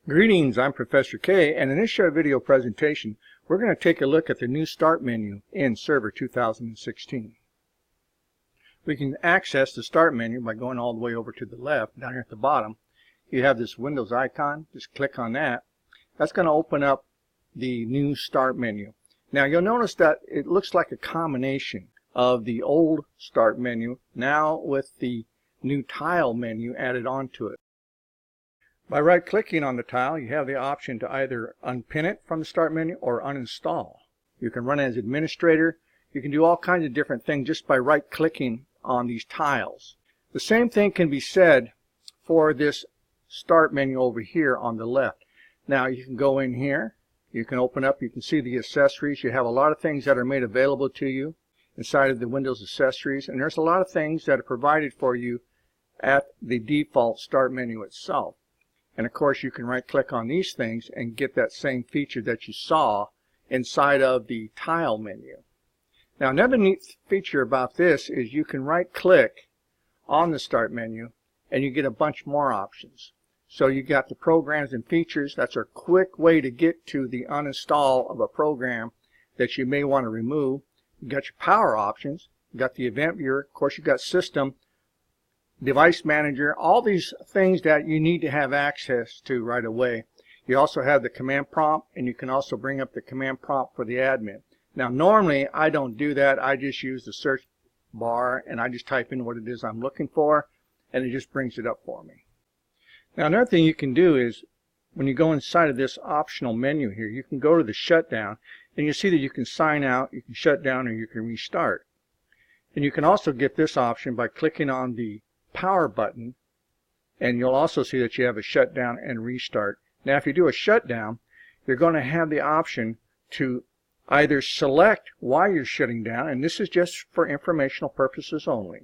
Greetings, I'm Professor K, and in this short video presentation, we're going to take a look at the new Start menu in Server 2016. We can access the Start menu by going all the way over to the left. Down here at the bottom, you have this Windows icon. Just click on that. That's going to open up the new Start menu. Now you'll notice that it looks like a combination of the old Start menu now with the new tile menu added onto it. By right-clicking on the tile, you have the option to either unpin it from the Start menu or uninstall. You can run as administrator. You can do all kinds of different things just by right-clicking on these tiles. The same thing can be said for this Start menu over here on the left. Now you can go in here, you can open up, you can see the accessories. You have a lot of things that are made available to you inside of the Windows accessories, and there's a lot of things that are provided for you at the default Start menu itself. And of course you can right click on these things and get that same feature that you saw inside of the tile menu. Now another neat feature about this is you can right click on the Start menu and you get a bunch more options. So you got the programs and features. That's a quick way to get to the uninstall of a program that you may want to remove. You got your power options, you got the event viewer, of course you got system, device manager, all these things that you need to have access to right away. You also have the command prompt, and you can also bring up the command prompt for the admin. Now normally I don't do that. I just use the search bar and I just type in what it is I'm looking for and it just brings it up for me. Now another thing you can do is when you go inside of this optional menu here, you can go to the shutdown and you see that you can sign out, you can shut down, or you can restart. And you can also get this option by clicking on the power button, and you'll also see that you have a shutdown and restart. Now if you do a shutdown, you're going to have the option to either select why you're shutting down, and this is just for informational purposes only,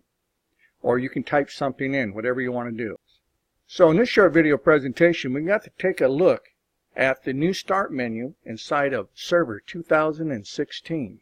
or you can type something in, whatever you want to do. So in this short video presentation, we got to take a look at the new Start menu inside of Server 2016.